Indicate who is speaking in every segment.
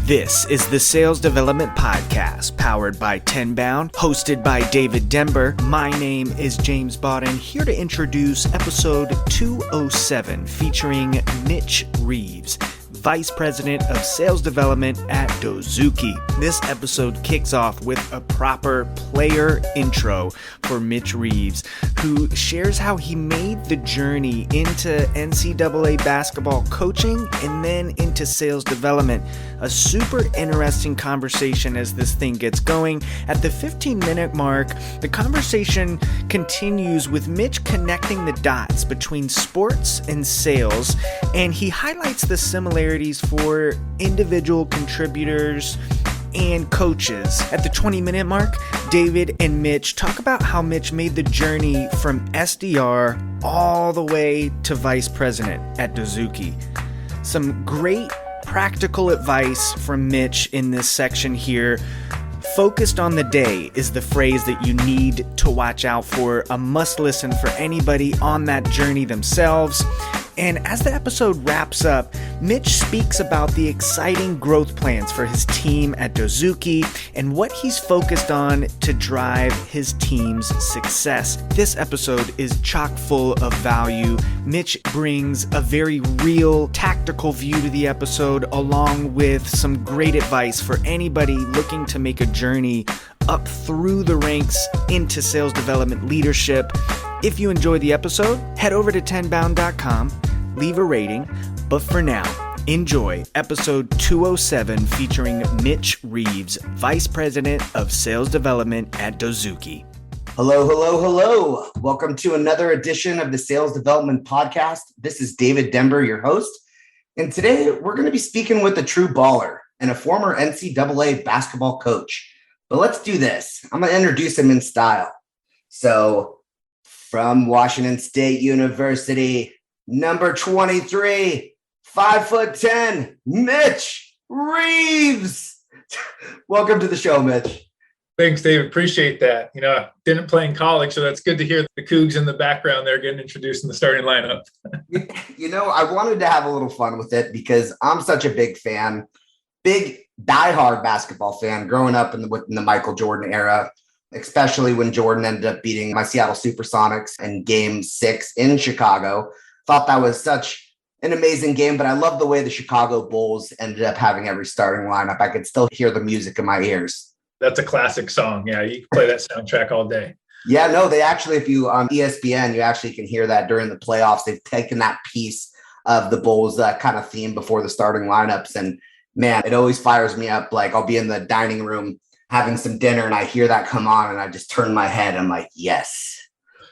Speaker 1: This is the Sales Development Podcast, powered by Tenbound, hosted by David Dember. My name is James Bodden, here to introduce episode 207, featuring Mitch Reaves, Vice President of Sales Development at Dozuki. This episode kicks off with a proper player intro for Mitch Reaves, who shares how he made the journey into NCAA Basketball Coaching and then into sales development. A super interesting conversation as this thing gets going. At the 15-minute mark, the conversation continues with Mitch connecting the dots between sports and sales, and he highlights the similarities for individual contributors and coaches. At the 20-minute mark, David and Mitch talk about how Mitch made the journey from SDR all the way to Vice President at Dozuki. Some great practical advice from Mitch in this section here. Focused on the day is the phrase that you need to watch out for, a must listen for anybody on that journey themselves. And as the episode wraps up, Mitch speaks about the exciting growth plans for his team at Dozuki and what he's focused on to drive his team's success. This episode is chock full of value. Mitch brings a very real, tactical view to the episode, along with some great advice for anybody looking to make a journey up through the ranks into sales development leadership. If you enjoyed the episode, head over to tenbound.com, leave a rating, but for now, enjoy episode 207 featuring Mitch Reaves, Vice President of Sales Development at Dozuki.
Speaker 2: Hello. Welcome to another edition of the Sales Development Podcast. This is David Dember, your host. And today we're going to be speaking with a true baller and a former NCAA basketball coach. But let's do this. I'm going to introduce him in style. So, from Washington State University, number 23, 5'10", Mitch Reaves. Welcome to the show, Mitch.
Speaker 3: Thanks, David. Appreciate that. Didn't play in college, so that's good to hear the Cougs in the background there getting introduced in the starting lineup.
Speaker 2: I wanted to have a little fun with it because I'm such a big fan, big diehard basketball fan growing up in the Michael Jordan era, especially when Jordan ended up beating my Seattle Supersonics in Game 6 in Chicago. Thought that was such an amazing game, but I love the way the Chicago Bulls ended up having every starting lineup. I could still hear the music in my ears.
Speaker 3: That's a classic song. Yeah, you can play that soundtrack all day.
Speaker 2: Yeah, no, they actually, if you on ESPN, you actually can hear that during the playoffs. They've taken that piece of the Bulls kind of theme before the starting lineups. And man, it always fires me up. Like I'll be in the dining room having some dinner and I hear that come on and I just turn my head. I'm like, yes,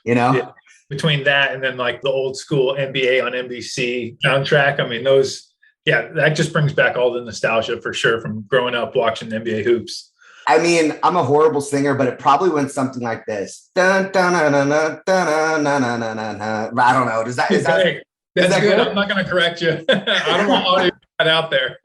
Speaker 2: Yeah.
Speaker 3: Between that and then like the old school NBA on NBC soundtrack. I mean, that just brings back all the nostalgia for sure from growing up watching NBA hoops.
Speaker 2: I mean, I'm a horrible singer, but it probably went something like this. Dun, dun, dun, dun, dun, dun, dun, dun, dun, dun, dun. I don't know. Is that
Speaker 3: That's good? I'm not going to correct you. I don't want audio out there.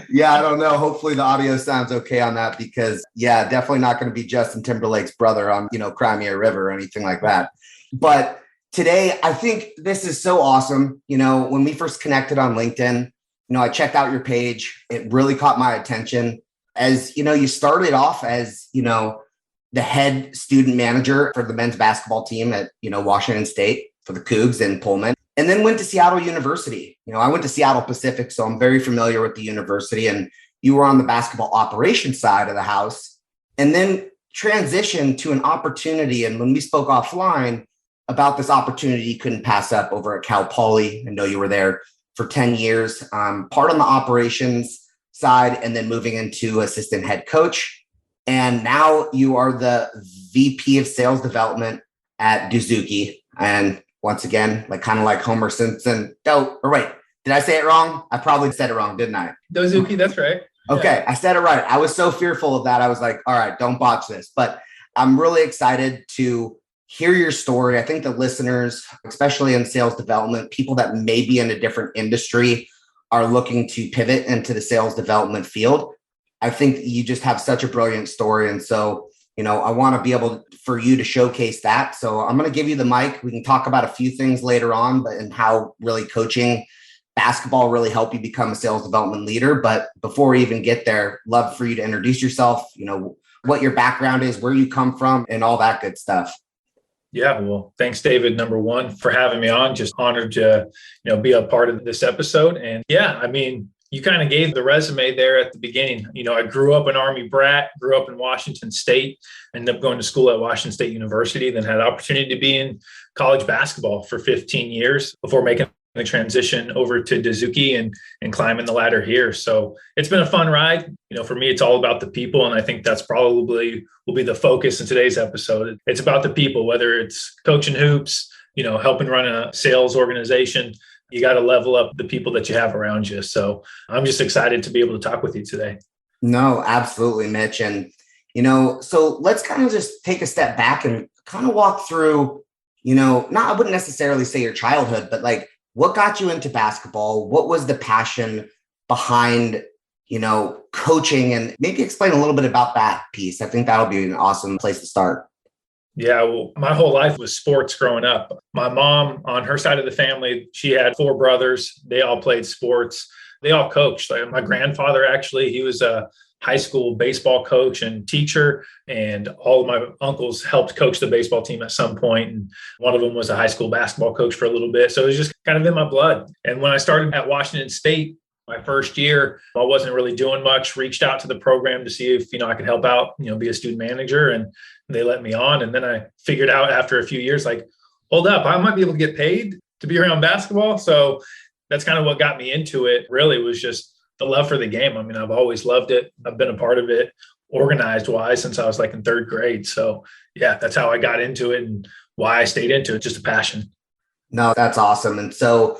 Speaker 2: Yeah, I don't know. Hopefully the audio sounds okay on that because, definitely not going to be Justin Timberlake's brother on, Cry Me a River or anything like that. But today, I think this is so awesome. When we first connected on LinkedIn, I checked out your page. It really caught my attention. As you started off as, the head student manager for the men's basketball team at, Washington State for the Cougs in Pullman, and then went to Seattle University. I went to Seattle Pacific, so I'm very familiar with the university, and you were on the basketball operations side of the house, and then transitioned to an opportunity. And when we spoke offline about this opportunity, you couldn't pass up over at Cal Poly. I know you were there for 10 years, part on the operations side, and then moving into assistant head coach. And now you are the VP of sales development at Dozuki. And once again, kind of like Homer Simpson. Did I say it wrong? I probably said it wrong, didn't I?
Speaker 3: Dozuki, that's right.
Speaker 2: Okay, I said it right. I was so fearful of that. I was like, all right, don't botch this. But I'm really excited to hear your story. I think the listeners, especially in sales development, people that may be in a different industry are looking to pivot into the sales development field. I think you just have such a brilliant story. And so, I want to be able for you to showcase that. So I'm going to give you the mic. We can talk about a few things later on, but and how really coaching basketball really help you become a sales development leader. But before we even get there, love for you to introduce yourself, what your background is, where you come from, and all that good stuff.
Speaker 3: Yeah, well, thanks, David, number one, for having me on. Just honored to, be a part of this episode. And yeah, I mean, you kind of gave the resume there at the beginning. I grew up an Army brat, grew up in Washington State, ended up going to school at Washington State University, then had the opportunity to be in college basketball for 15 years before making the transition over to Dozuki and climbing the ladder here. So it's been a fun ride. For me, it's all about the people. And I think that's probably will be the focus in today's episode. It's about the people, whether it's coaching hoops, helping run a sales organization. You got to level up the people that you have around you. So I'm just excited to be able to talk with you today.
Speaker 2: No, absolutely, Mitch. And, so let's kind of just take a step back and kind of walk through, I wouldn't necessarily say your childhood, but like, what got you into basketball? What was the passion behind, coaching? And maybe explain a little bit about that piece. I think that'll be an awesome place to start.
Speaker 3: Yeah, well, my whole life was sports growing up. My mom, on her side of the family, she had 4 brothers. They all played sports. They all coached. Like my grandfather, actually, he was a high school baseball coach and teacher, and all of my uncles helped coach the baseball team at some point. And one of them was a high school basketball coach for a little bit. So it was just kind of in my blood. And when I started at Washington State, my first year, I wasn't really doing much, reached out to the program to see if, I could help out, be a student manager, and they let me on. And then I figured out after a few years, like, hold up, I might be able to get paid to be around basketball. So that's kind of what got me into it. Really was just the love for the game. I mean, I've always loved it. I've been a part of it organized wise since I was like in 3rd grade. So yeah, that's how I got into it and why I stayed into it. Just a passion.
Speaker 2: No, that's awesome. And so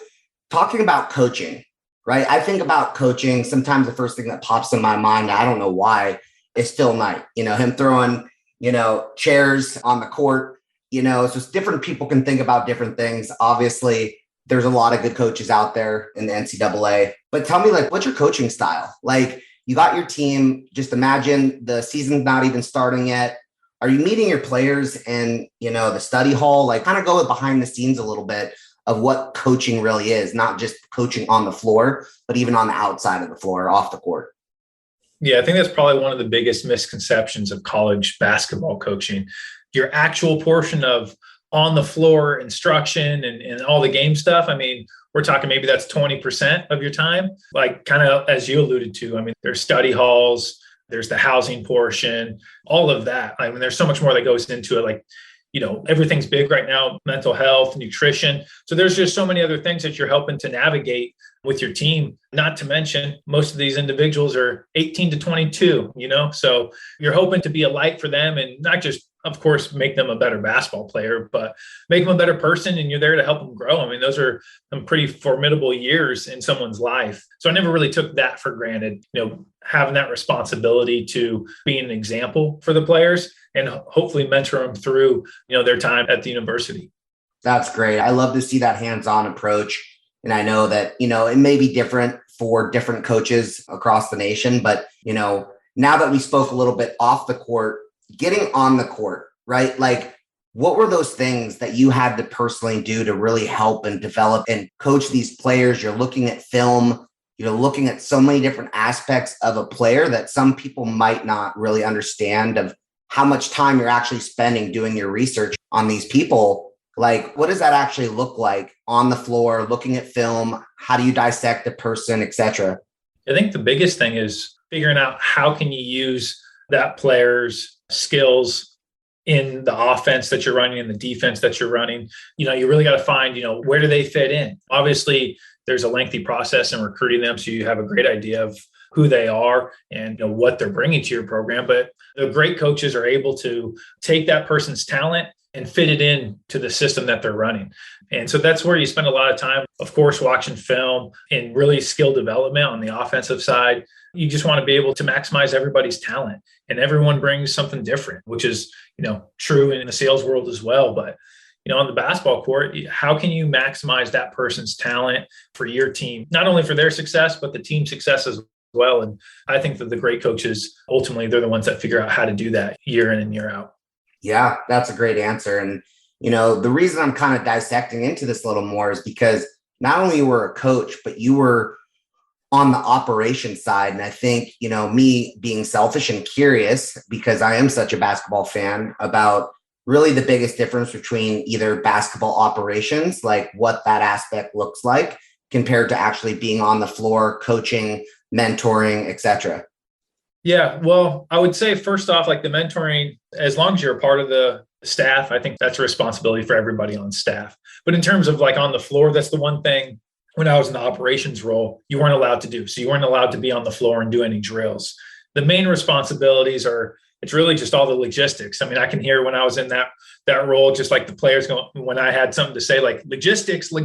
Speaker 2: talking about coaching, right? I think about coaching. Sometimes the first thing that pops in my mind, I don't know why, is Phil Knight, him throwing, chairs on the court, it's just different people can think about different things. Obviously, there's a lot of good coaches out there in the NCAA, but tell me, like, what's your coaching style? Like, you got your team, just imagine the season's not even starting yet. Are you meeting your players in, the study hall? Like, kind of go behind the scenes a little bit of what coaching really is, not just coaching on the floor, but even on the outside of the floor, off the court.
Speaker 3: Yeah, I think that's probably one of the biggest misconceptions of college basketball coaching. Your actual portion of on the floor instruction and all the game stuff. I mean, we're talking maybe that's 20% of your time, like kind of as you alluded to. I mean, there's study halls, there's the housing portion, all of that. I mean, there's so much more that goes into it. Like, everything's big right now, mental health, nutrition. So there's just so many other things that you're helping to navigate with your team. Not to mention, most of these individuals are 18 to 22, so you're hoping to be a light for them and not just, of course, make them a better basketball player, but make them a better person. And you're there to help them grow. I mean, those are some pretty formidable years in someone's life. So I never really took that for granted, having that responsibility to be an example for the players and hopefully mentor them through, their time at the university.
Speaker 2: That's great. I love to see that hands-on approach. And I know that, it may be different for different coaches across the nation, but, now that we spoke a little bit off the court, getting on the court, right? Like, what were those things that you had to personally do to really help and develop and coach these players? You're looking at film, looking at so many different aspects of a player that some people might not really understand of how much time you're actually spending doing your research on these people. Like, what does that actually look like on the floor, looking at film? How do you dissect a person, et cetera?
Speaker 3: I think the biggest thing is figuring out how can you use that player's skills in the offense that you're running and the defense that you're running. You really got to find, where do they fit in? Obviously, there's a lengthy process in recruiting them, so you have a great idea of who they are and what they're bringing to your program. But the great coaches are able to take that person's talent and fit it in to the system that they're running. And so that's where you spend a lot of time, of course, watching film and really skill development on the offensive side. You just want to be able to maximize everybody's talent, and everyone brings something different, which is, true in the sales world as well. But, on the basketball court, how can you maximize that person's talent for your team, not only for their success, but the team success as well. And I think that the great coaches, ultimately, they're the ones that figure out how to do that year in and year out.
Speaker 2: Yeah, that's a great answer. And, the reason I'm kind of dissecting into this a little more is because, not only you were a coach, but you were on the operations side. And I think, me being selfish and curious, because I am such a basketball fan, about really the biggest difference between either basketball operations, like what that aspect looks like, compared to actually being on the floor, coaching, mentoring, etc.
Speaker 3: Yeah, well, I would say first off, like the mentoring, as long as you're a part of the staff, I think that's a responsibility for everybody on staff. But in terms of like on the floor, that's the one thing when I was in the operations role, you weren't allowed to do. So you weren't allowed to be on the floor and do any drills. The main responsibilities are, it's really just all the logistics. I mean, I can hear when I was in that role, just like the players going, when I had something to say, like logistics, so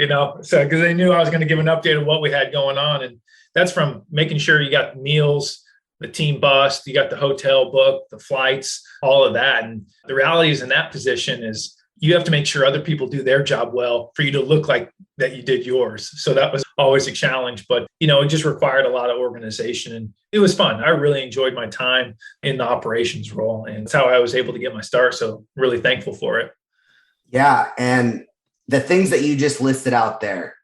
Speaker 3: because they knew I was going to give an update of what we had going on. And that's from making sure you got meals, the team bus, you got the hotel book, the flights, all of that. And the reality is in that position is you have to make sure other people do their job well for you to look like that you did yours. So that was always a challenge, but it just required a lot of organization and it was fun. I really enjoyed my time in the operations role and it's how I was able to get my start. So really thankful for it.
Speaker 2: Yeah. And the things that you just listed out there,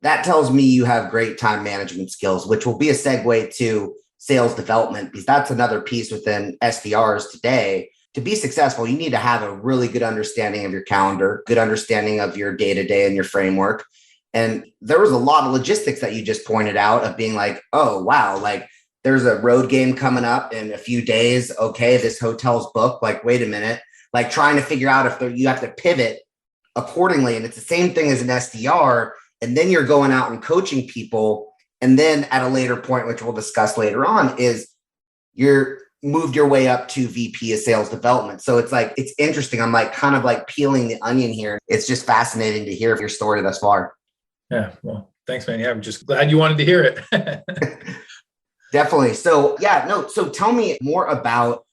Speaker 2: that tells me you have great time management skills, which will be a segue to sales development, because that's another piece within SDRs today. To be successful, you need to have a really good understanding of your calendar, good understanding of your day-to-day and your framework. And there was a lot of logistics that you just pointed out of being like, oh, wow, like there's a road game coming up in a few days. Okay, this hotel's booked. Like, wait a minute, like trying to figure out if you have to pivot accordingly. And it's the same thing as an SDR. And then you're going out and coaching people. And then at a later point, which we'll discuss later on, is you're moved your way up to VP of sales development. So it's like, it's interesting. I'm like kind of like peeling the onion here. It's just fascinating to hear your story thus far.
Speaker 3: Yeah. Well, thanks, man. Yeah. I'm just glad you wanted to hear it.
Speaker 2: Definitely. So so tell me more about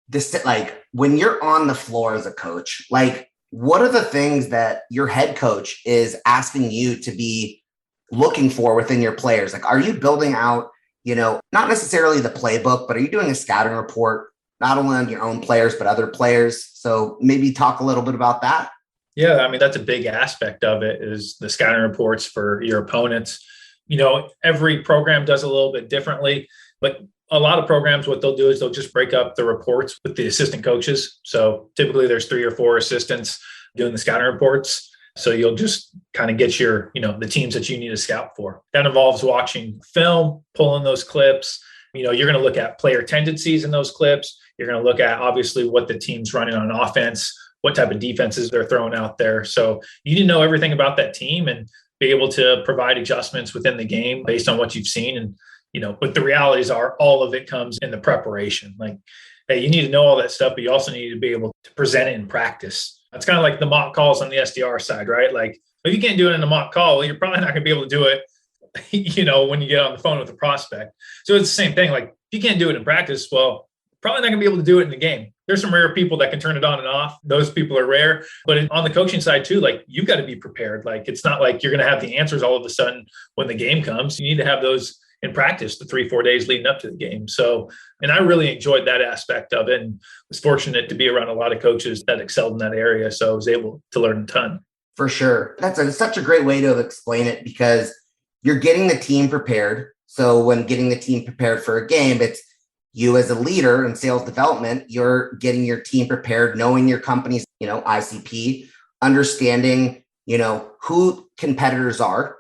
Speaker 2: this. Like when you're on the floor as a coach, like what are the things that your head coach is asking you to be looking for within your players? Like, are you building out, not necessarily the playbook, but are you doing a scouting report, not only on your own players, but other players? So maybe talk a little bit about that.
Speaker 3: Yeah. I mean, that's a big aspect of it is the scouting reports for your opponents. Every program does a little bit differently, but a lot of programs, what they'll do is they'll just break up the reports with the assistant coaches. So typically there's 3 or 4 assistants doing the scouting reports. So you'll just kind of get your, the teams that you need to scout for. That involves watching film, pulling those clips. You're going to look at player tendencies in those clips. You're going to look at obviously what the team's running on offense, what type of defenses they're throwing out there. So you need to know everything about that team and be able to provide adjustments within the game based on what you've seen. And, but the realities are all of it comes in the preparation. Like, hey, you need to know all that stuff, but you also need to be able to present it in practice. It's kind of like the mock calls on the SDR side, right? Like, if you can't do it in a mock call, well, you're probably not going to be able to do it, when you get on the phone with a prospect. So it's the same thing. Like, if you can't do it in practice, well, probably not going to be able to do it in the game. There's some rare people that can turn it on and off. Those people are rare. But on the coaching side too, like you've got to be prepared. Like, it's not like you're going to have the answers all of a sudden when the game comes. You need to have those in practice the 3-4 days leading up to the game. So, and I really enjoyed that aspect of it and was fortunate to be around a lot of coaches that excelled in that area. So I was able to learn a ton.
Speaker 2: For sure. That's such a great way to explain it, because you're getting the team prepared. So when getting the team prepared for a game, it's you as a leader in sales development, you're getting your team prepared, knowing your company's, ICP, understanding, who competitors are,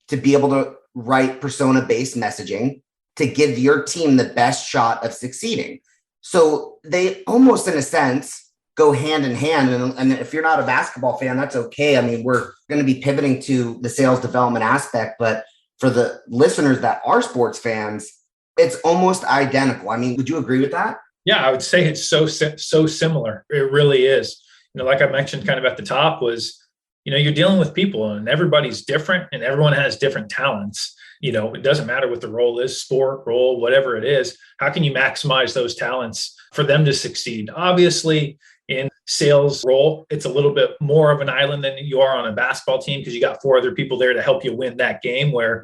Speaker 2: to be able to write persona-based messaging to give your team the best shot of succeeding. So they almost, in a sense, go hand in hand. And if you're not a basketball fan, that's okay. I mean, we're going to be pivoting to the sales development aspect, but for the listeners that are sports fans, it's almost identical. I mean, would you agree with that?
Speaker 3: Yeah, I would say it's so similar. It really is. Like I mentioned kind of at the top was, you're dealing with people and everybody's different and everyone has different talents. It doesn't matter what the role is, sport, role, whatever it is. How can you maximize those talents for them to succeed? Obviously, in sales role, it's a little bit more of an island than you are on a basketball team because you got 4 other people there to help you win that game where,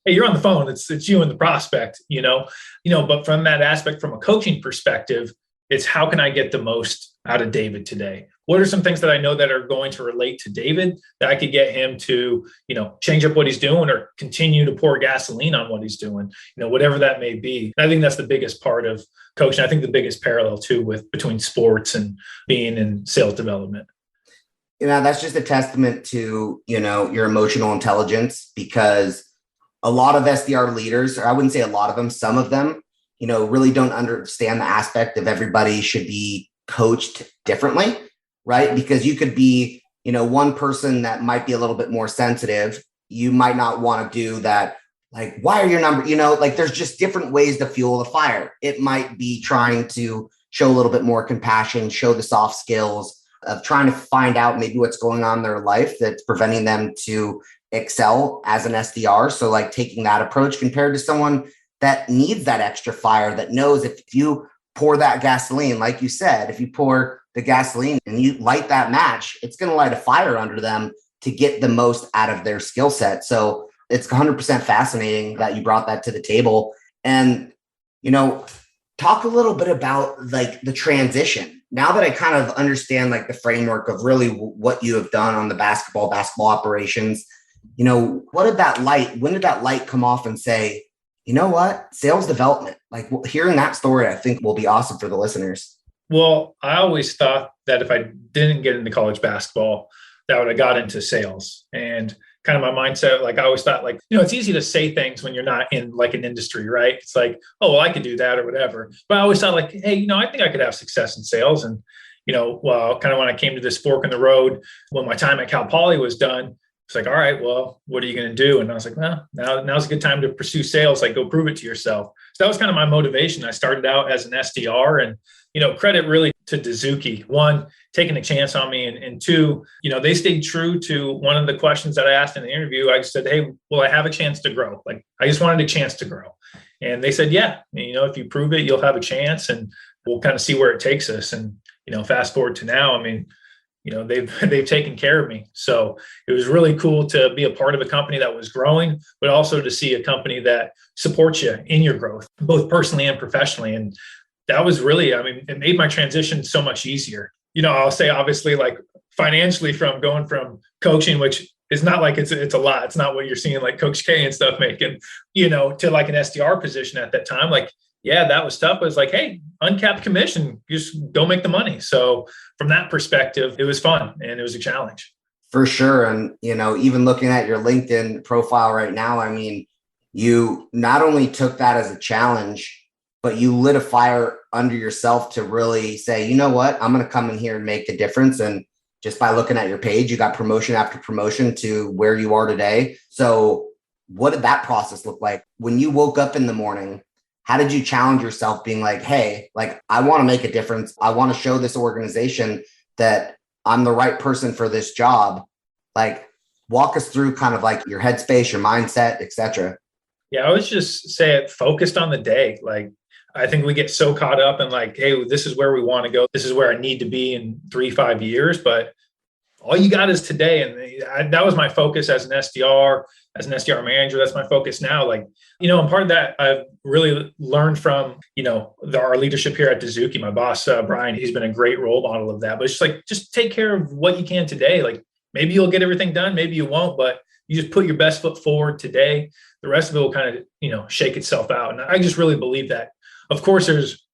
Speaker 3: hey, you're on the phone. It's you and the prospect, but from that aspect, from a coaching perspective, it's how can I get the most out of David today? what are some things that I know that are going to relate to David that I could get him to, change up what he's doing or continue to pour gasoline on what he's doing, whatever that may be. And I think that's the biggest part of coaching. I think the biggest parallel too between sports and being in sales development.
Speaker 2: That's just a testament to, your emotional intelligence, because a lot of SDR leaders, or I wouldn't say a lot of them, some of them, really don't understand the aspect of everybody should be coached differently, right? Because you could be, one person that might be a little bit more sensitive. You might not want to do that. Like, why are your number, there's just different ways to fuel the fire. It might be trying to show a little bit more compassion, show the soft skills of trying to find out maybe what's going on in their life that's preventing them to excel as an SDR. So like taking that approach compared to someone that needs that extra fire, that knows if you pour that gasoline, like you said, if you pour the gasoline and you light that match, it's going to light a fire under them to get the most out of their skill set. So it's 100% fascinating that you brought that to the table. And, talk a little bit about like the transition. Now that I kind of understand like the framework of really what you have done on the basketball operations, when did that light come off and say, you know what, sales development, like hearing that story, I think will be awesome for the listeners.
Speaker 3: Well, I always thought that if I didn't get into college basketball, that I would have got into sales. And kind of my mindset, like I always thought like, it's easy to say things when you're not in like an industry, right? It's like, oh, well, I could do that or whatever. But I always thought like, hey, I think I could have success in sales. And, well, kind of when I came to this fork in the road, when my time at Cal Poly was done, it's like, all right, well, what are you going to do? And I was like, well, now's a good time to pursue sales. Like, go prove it to yourself. So that was kind of my motivation. I started out as an SDR, and, credit really to Dozuki. One, taking a chance on me. And two, they stayed true to one of the questions that I asked in the interview. I said, hey, will I have a chance to grow? Like, I just wanted a chance to grow. And they said, yeah, if you prove it, you'll have a chance, and we'll kind of see where it takes us. And, fast forward to now, they've taken care of me. So it was really cool to be a part of a company that was growing, but also to see a company that supports you in your growth, both personally and professionally. And that was really, it made my transition so much easier. I'll say obviously like financially from going from coaching, which is not like it's a lot. It's not what you're seeing like Coach K and stuff making, to like an SDR position at that time. Like, yeah, that was tough. It was like, hey, uncapped commission, just go make the money. So from that perspective, it was fun and it was a challenge.
Speaker 2: For sure. And, even looking at your LinkedIn profile right now, you not only took that as a challenge, but you lit a fire under yourself to really say, you know what, I'm going to come in here and make the difference. And just by looking at your page, you got promotion after promotion to where you are today. So what did that process look like? When you woke up in the morning, how did you challenge yourself being like, hey, like, I want to make a difference. I want to show this organization that I'm the right person for this job. Like, walk us through kind of like your headspace, your mindset, etc.
Speaker 3: Yeah, I would just say it focused on the day. Like, I think we get so caught up in like, hey, this is where we want to go. This is where I need to be in 3-5 years. But all you got is today. And that was my focus as an SDR manager. That's my focus now. Like, and part of that I've really learned from, our leadership here at Dozuki, my boss, Brian. He's been a great role model of that. But it's like, just take care of what you can today. Like, maybe you'll get everything done. Maybe you won't, but you just put your best foot forward today. The rest of it will kind of, shake itself out. And I just really believe that. Of course, there's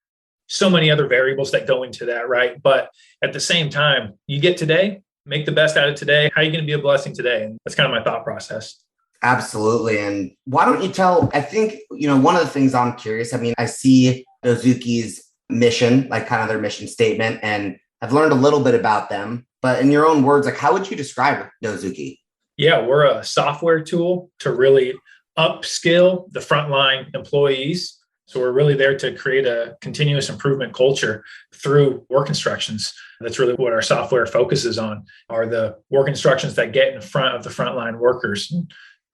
Speaker 3: so many other variables that go into that, right? But at the same time, you get today, make the best out of today. How are you going to be a blessing today? And that's kind of my thought process.
Speaker 2: Absolutely. And why don't you I think, one of the things I'm curious, I see Dozuki's mission, like kind of their mission statement, and I've learned a little bit about them, but in your own words, like, how would you describe Dozuki?
Speaker 3: Yeah, we're a software tool to really upskill the frontline employees. So we're really there to create a continuous improvement culture through work instructions. That's really what our software focuses on, are the work instructions that get in front of the frontline workers.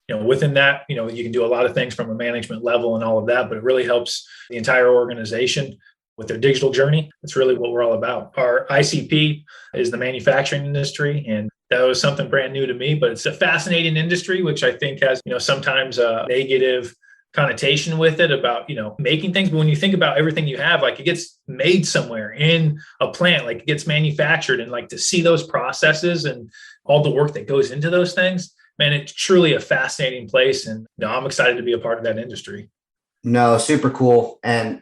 Speaker 3: Within that, you can do a lot of things from a management level and all of that, but it really helps the entire organization with their digital journey. That's really what we're all about. Our ICP is the manufacturing industry, and that was something brand new to me, but it's a fascinating industry, which I think has, sometimes a negative connotation with it about, making things. But when you think about everything you have, like it gets made somewhere in a plant, like it gets manufactured, and like to see those processes and all the work that goes into those things, man, it's truly a fascinating place. And I'm excited to be a part of that industry.
Speaker 2: No, super cool. And,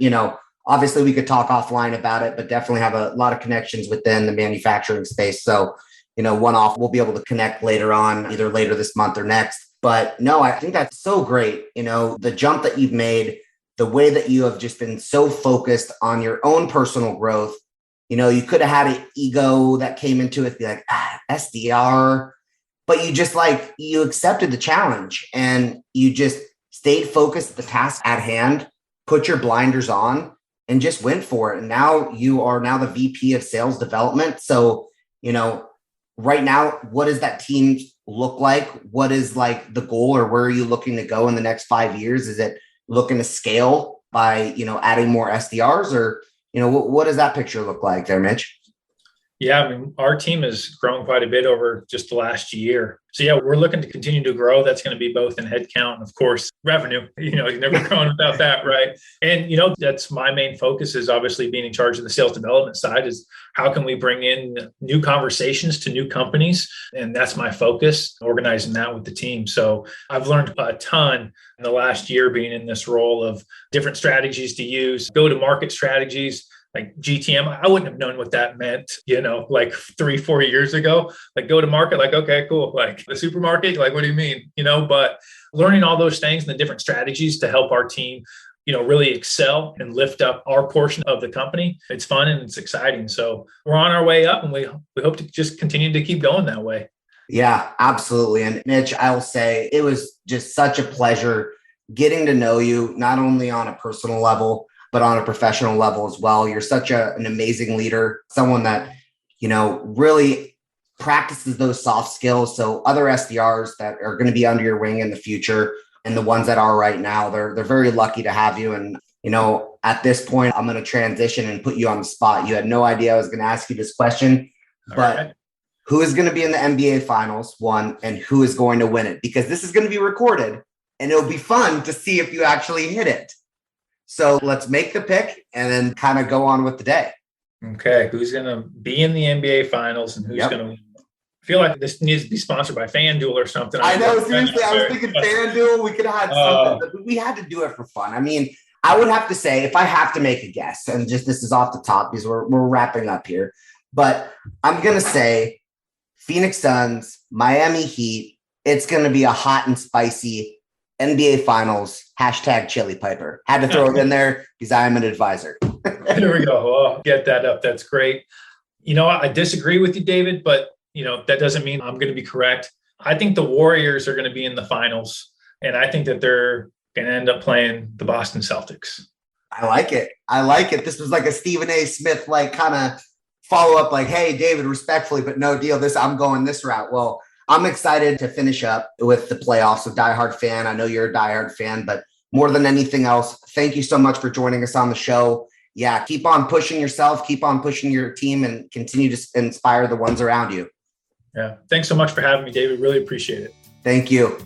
Speaker 2: obviously we could talk offline about it, but definitely have a lot of connections within the manufacturing space. So, one off, we'll be able to connect later on, either later this month or next. But no, I think that's so great. The jump that you've made, the way that you have just been so focused on your own personal growth. You could have had an ego that came into it, be like, SDR, but you accepted the challenge and you just stayed focused at the task at hand, put your blinders on and just went for it. And now you are now the VP of sales development. So, right now, what does that team look like? What is like the goal, or where are you looking to go in the next 5 years? Is it looking to scale by, adding more SDRs, or, what does that picture look like there, Mitch?
Speaker 3: Yeah, I mean, our team has grown quite a bit over just the last year. So yeah, we're looking to continue to grow. That's going to be both in headcount and of course, revenue. You're never growing without that, right? And, that's my main focus, is obviously being in charge of the sales development side, is how can we bring in new conversations to new companies? And that's my focus, organizing that with the team. So I've learned a ton in the last year being in this role of different strategies to use, go-to-market strategies. Like GTM, I wouldn't have known what that meant, like 3-4 years ago. Like go to market, like, okay, cool. Like the supermarket, like, what do you mean? But learning all those things and the different strategies to help our team, really excel and lift up our portion of the company. It's fun and it's exciting. So we're on our way up, and we hope to just continue to keep going that way.
Speaker 2: Yeah, absolutely. And Mitch, I will say it was just such a pleasure getting to know you, not only on a personal level, but on a professional level as well. You're such an amazing leader, someone that, really practices those soft skills. So other SDRs that are going to be under your wing in the future, and the ones that are right now, they're very lucky to have you. And, at this point, I'm going to transition and put you on the spot. You had no idea I was going to ask you this question, but right. Who is going to be in the NBA finals, one, and who is going to win it? Because this is going to be recorded and it'll be fun to see if you actually hit it. So let's make the pick and then kind of go on with the day.
Speaker 3: Okay. Who's going to be in the NBA finals and who's going to win? I feel like this needs to be sponsored by FanDuel or something.
Speaker 2: I know, seriously. I was thinking FanDuel. We could have had something, but we had to do it for fun. I mean, I would have to say, if I have to make a guess, and just this is off the top because we're wrapping up here, but I'm going to say Phoenix Suns, Miami Heat. It's going to be a hot and spicy NBA Finals, #Chili Piper. Had to throw it in there because I am an advisor.
Speaker 3: There we go. Well, get that up. That's great. I disagree with you, David, but that doesn't mean I'm going to be correct. I think the Warriors are going to be in the finals, and I think that they're going to end up playing the Boston Celtics.
Speaker 2: I like it. This was like a Stephen A. Smith, like kind of follow up, like, hey, David, respectfully, but no deal. I'm going this route. Well, I'm excited to finish up with the playoffs. A diehard fan. I know you're a diehard fan, but more than anything else, thank you so much for joining us on the show. Yeah, keep on pushing yourself, keep on pushing your team, and continue to inspire the ones around you.
Speaker 3: Yeah, thanks so much for having me, David. Really appreciate it.
Speaker 2: Thank you.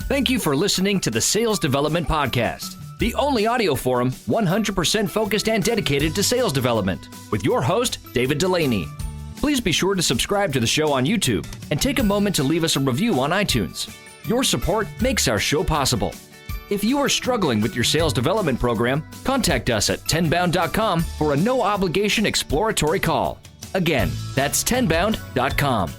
Speaker 4: Thank you for listening to the Sales Development Podcast, the only audio forum 100% focused and dedicated to sales development, with your host, David Delaney. Please be sure to subscribe to the show on YouTube and take a moment to leave us a review on iTunes. Your support makes our show possible. If you are struggling with your sales development program, contact us at tenbound.com for a no-obligation exploratory call. Again, that's tenbound.com.